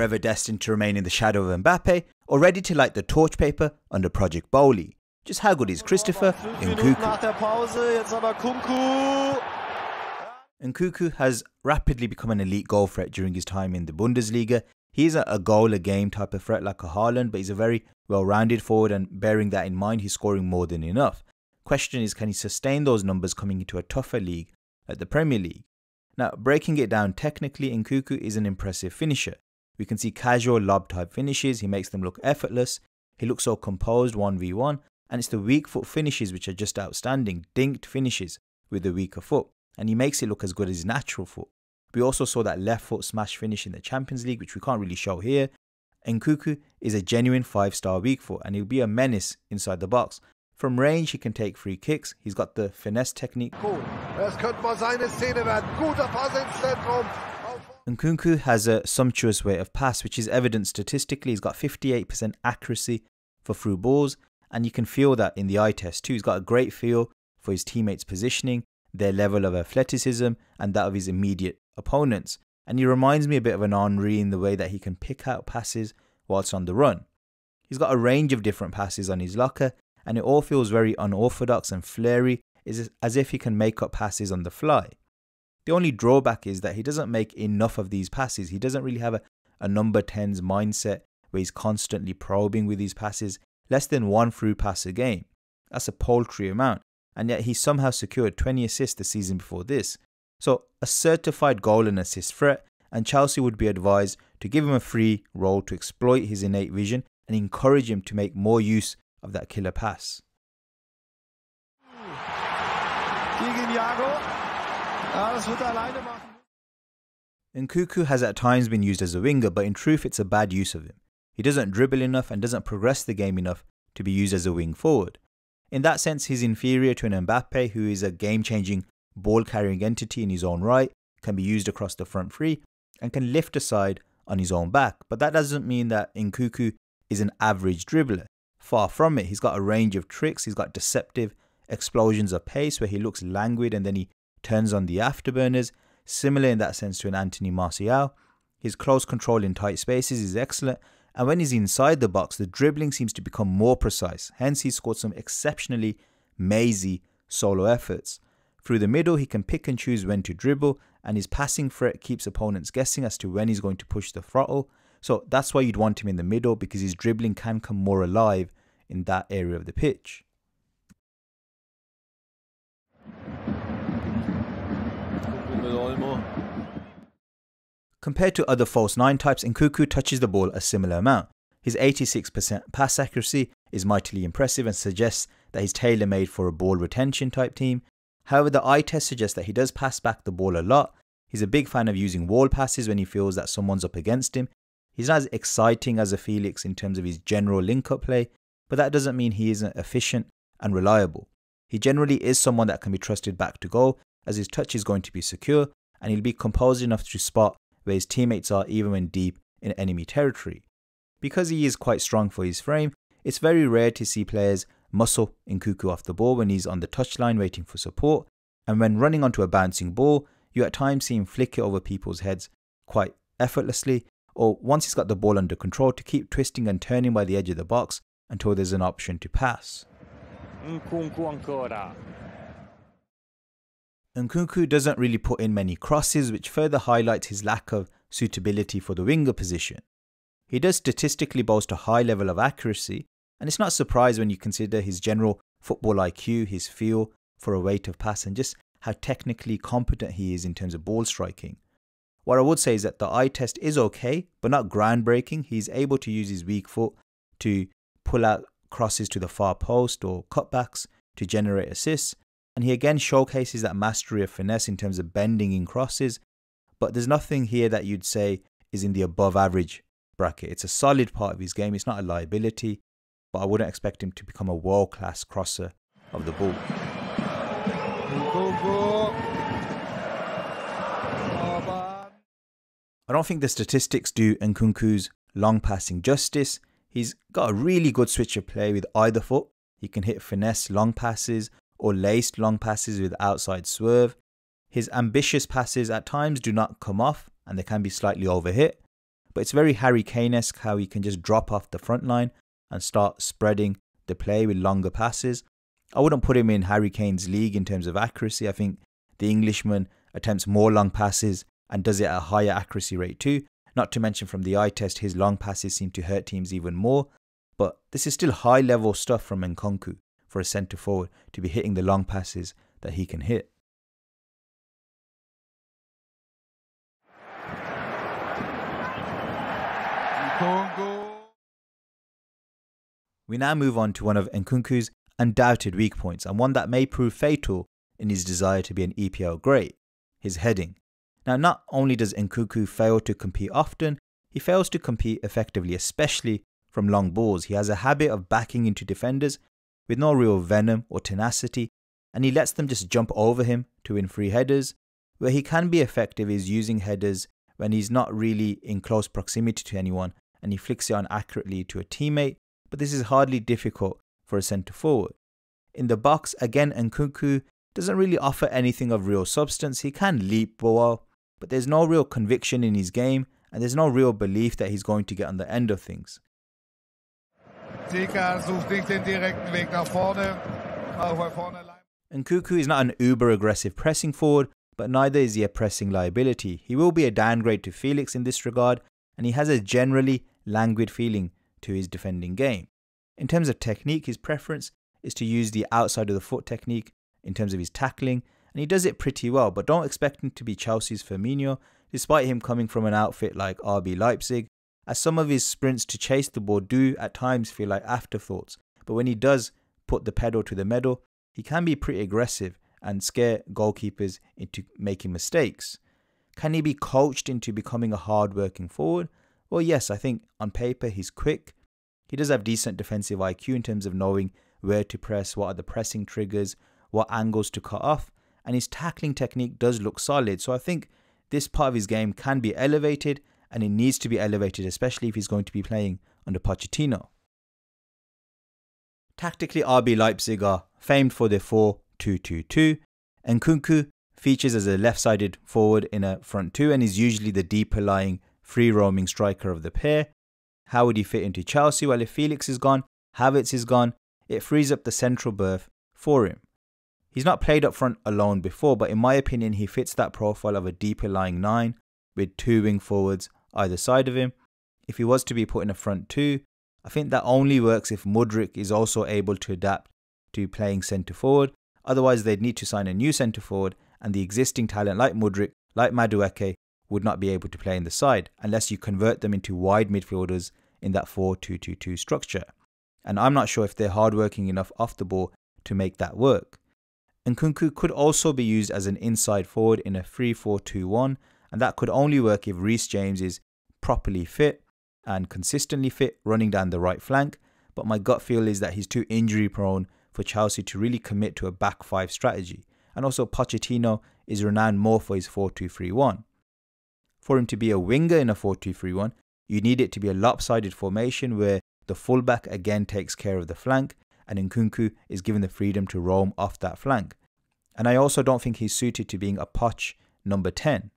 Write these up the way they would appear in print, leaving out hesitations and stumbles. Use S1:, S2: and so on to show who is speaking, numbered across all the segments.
S1: forever destined to remain in the shadow of Mbappe, or ready to light the torch paper under Project Bowley? Just how good is Christopher Nkunku? Nkunku has rapidly become an elite goal threat during his time in the Bundesliga. He isn't a goal-a-game type of threat like a Haaland, but he's a very well-rounded forward, and bearing that in mind, he's scoring more than enough. Question is, can he sustain those numbers coming into a tougher league like the Premier League? Now, breaking it down technically, Nkunku is an impressive finisher. We can see casual lob-type finishes, he makes them look effortless, he looks so composed 1v1, and it's the weak foot finishes which are just outstanding, dinked finishes with the weaker foot, and he makes it look as good as his natural foot. We also saw that left foot smash finish in the Champions League, which we can't really show here. Nkunku is a genuine 5-star weak foot, and he'll be a menace inside the box. From range, he can take free kicks. He's got the finesse technique. Nkunku has a sumptuous way of pass, which is evident statistically. He's got 58% accuracy for through balls, and you can feel that in the eye test too. He's got a great feel for his teammates' positioning, their level of athleticism, and that of his immediate opponents. And he reminds me a bit of an Henry in the way that he can pick out passes whilst on the run. He's got a range of different passes on his locker, and it all feels very unorthodox and flary, as if he can make up passes on the fly. The only drawback is that he doesn't make enough of these passes. He doesn't really have a number 10's mindset where he's constantly probing with these passes. Less than one through pass a game. That's a paltry amount, and yet he somehow secured 20 assists the season before this. So a certified goal and assist threat, and Chelsea would be advised to give him a free role to exploit his innate vision and encourage him to make more use of that killer pass. Nkunku has at times been used as a winger, but in truth it's a bad use of him. He doesn't dribble enough and doesn't progress the game enough to be used as a wing forward. In that sense, he's inferior to an Mbappe, who is a game-changing ball-carrying entity in his own right, can be used across the front three, and can lift a side on his own back. But that doesn't mean that Nkunku is an average dribbler. Far from it. He's got a range of tricks. He's got deceptive explosions of pace where he looks languid and then he turns on the afterburners, similar in that sense to an Anthony Martial. His close control in tight spaces is excellent, and when he's inside the box, the dribbling seems to become more precise. Hence, he's scored some exceptionally mazy solo efforts. Through the middle, he can pick and choose when to dribble, and his passing threat keeps opponents guessing as to when he's going to push the throttle. So that's why you'd want him in the middle, because his dribbling can come more alive in that area of the pitch. Compared to other false 9 types, Nkunku touches the ball a similar amount. His 86% pass accuracy is mightily impressive and suggests that he's tailor-made for a ball retention type team. However, the eye test suggests that he does pass back the ball a lot. He's a big fan of using wall passes when he feels that someone's up against him. He's not as exciting as a Felix in terms of his general link-up play, but that doesn't mean he isn't efficient and reliable. He generally is someone that can be trusted back to goal, as his touch is going to be secure, and he'll be composed enough to spot where his teammates are even when deep in enemy territory. Because he is quite strong for his frame, it's very rare to see players muscle Nkunku off the ball when he's on the touchline waiting for support, and when running onto a bouncing ball, you at times see him flick it over people's heads quite effortlessly, or once he's got the ball under control, to keep twisting and turning by the edge of the box until there's an option to pass. Nkunku doesn't really put in many crosses, which further highlights his lack of suitability for the winger position. He does statistically boast a high level of accuracy, and it's not surprising when you consider his general football IQ, his feel for a weight of pass, and just how technically competent he is in terms of ball striking. What I would say is that the eye test is okay, but not groundbreaking. He's able to use his weak foot to pull out crosses to the far post or cutbacks to generate assists, and he again showcases that mastery of finesse in terms of bending in crosses, but there's nothing here that you'd say is in the above average bracket. It's a solid part of his game. It's not a liability, but I wouldn't expect him to become a world-class crosser of the ball. I don't think the statistics do Nkunku's long passing justice. He's got a really good switch of play with either foot. He can hit finesse long passes or laced long passes with outside swerve. His ambitious passes at times do not come off and they can be slightly overhit, but it's very Harry Kane-esque how he can just drop off the front line and start spreading the play with longer passes. I wouldn't put him in Harry Kane's league in terms of accuracy. I think the Englishman attempts more long passes and does it at a higher accuracy rate too. Not to mention from the eye test, his long passes seem to hurt teams even more. But this is still high level stuff from Nkunku for a centre forward to be hitting the long passes that he can hit. We now move on to one of Nkunku's undoubted weak points, and one that may prove fatal in his desire to be an EPL great: his heading. Now, not only does Nkunku fail to compete often, he fails to compete effectively, especially from long balls. He has a habit of backing into defenders with no real venom or tenacity, and he lets them just jump over him to win free headers. Where he can be effective is using headers when he's not really in close proximity to anyone and he flicks it on accurately to a teammate, but this is hardly difficult for a centre forward. In the box, again, Nkunku doesn't really offer anything of real substance. He can leap well, but there's no real conviction in his game and there's no real belief that he's going to get on the end of things. Nkunku is not an uber aggressive pressing forward, but neither is he a pressing liability. He will be a downgrade to Felix in this regard, and he has a generally languid feeling to his defending game. In terms of technique, his preference is to use the outside of the foot technique in terms of his tackling, and he does it pretty well, but don't expect him to be Chelsea's Firmino, despite him coming from an outfit like RB Leipzig, as some of his sprints to chase the ball do at times feel like afterthoughts, but when he does put the pedal to the metal, he can be pretty aggressive and scare goalkeepers into making mistakes. Can he be coached into becoming a hard-working forward? Well, yes, I think on paper he's quick. He does have decent defensive IQ in terms of knowing where to press, what are the pressing triggers, what angles to cut off, and his tackling technique does look solid. So I think this part of his game can be elevated, and it needs to be elevated, especially if he's going to be playing under Pochettino. Tactically, RB Leipzig are famed for their 4-2-2-2. Nkunku features as a left-sided forward in a front two and is usually the deeper lying, free-roaming striker of the pair. How would he fit into Chelsea? Well, if Felix is gone, Havertz is gone, it frees up the central berth for him. He's not played up front alone before, but in my opinion, he fits that profile of a deeper lying 9 with 2 wing forwards either side of him. If he was to be put in a front two, I think that only works if Mudryk is also able to adapt to playing centre forward. Otherwise, they'd need to sign a new centre forward, and the existing talent like Mudryk, like Madueke, would not be able to play in the side unless you convert them into wide midfielders in that 4-2-2-2 structure. And I'm not sure if they're hardworking enough off the ball to make that work. Nkunku could also be used as an inside forward in a 3-4-2-1, and that could only work if Reece James is properly fit and consistently fit running down the right flank, but my gut feel is that he's too injury prone for Chelsea to really commit to a back 5 strategy, and also Pochettino is renowned more for his 4-2-3-1. For him to be a winger in a 4-2-3-1, you need it to be a lopsided formation where the fullback again takes care of the flank and Nkunku is given the freedom to roam off that flank. And I also don't think he's suited to being a Poch number 10.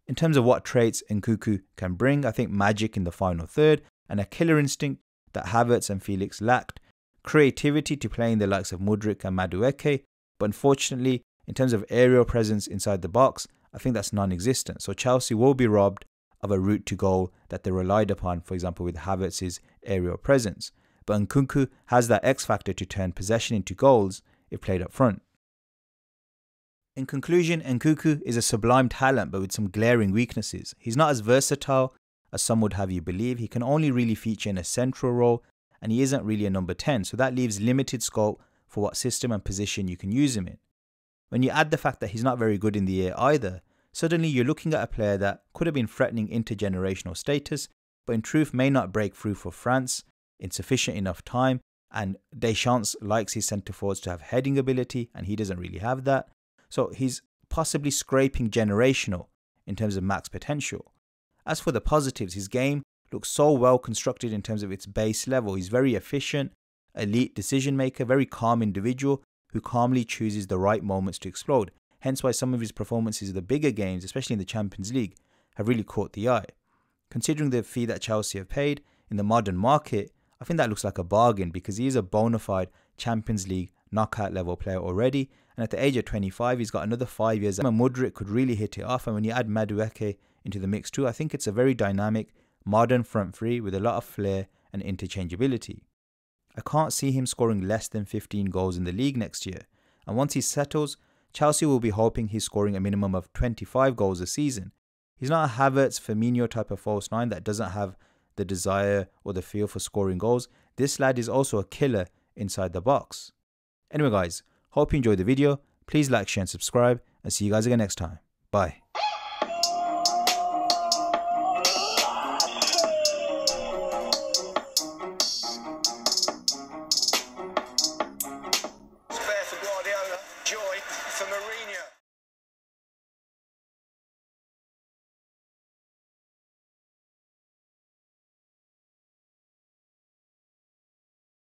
S1: In terms of what traits Nkunku can bring, I think magic in the final third and a killer instinct that Havertz and Felix lacked, creativity to play in the likes of Mudryk and Madueke, but unfortunately, in terms of aerial presence inside the box, I think that's non-existent. So Chelsea will be robbed of a route to goal that they relied upon, for example, with Havertz's aerial presence. But Nkunku has that X factor to turn possession into goals if played up front. In conclusion, Nkunku is a sublime talent but with some glaring weaknesses. He's not as versatile as some would have you believe. He can only really feature in a central role and he isn't really a number 10, so that leaves limited scope for what system and position you can use him in. When you add the fact that he's not very good in the air either, suddenly you're looking at a player that could have been threatening intergenerational status, but in truth may not break through for France in sufficient enough time, and Deschamps likes his centre forwards to have heading ability and he doesn't really have that. So he's possibly scraping generational in terms of max potential. As for the positives, his game looks so well constructed in terms of its base level. He's very efficient, elite decision maker, very calm individual who calmly chooses the right moments to explode. Hence why some of his performances in the bigger games, especially in the Champions League, have really caught the eye. Considering the fee that Chelsea have paid in the modern market, I think that looks like a bargain because he is a bona fide Champions League knockout level player already, and at the age of 25 he's got another 5 years, and Mudryk could really hit it off. And when you add Madueke into the mix too, I think it's a very dynamic modern front three with a lot of flair and interchangeability. I can't see him scoring less than 15 goals in the league next year, and once he settles, Chelsea will be hoping he's scoring a minimum of 25 goals a season. He's not a Havertz, Firmino type of false nine that doesn't have the desire or the feel for scoring goals. This lad is also a killer inside the box. Anyway guys, hope you enjoyed the video. Please like, share and subscribe, and see you guys again next time. Bye.
S2: For Guardiola, joy for Mourinho.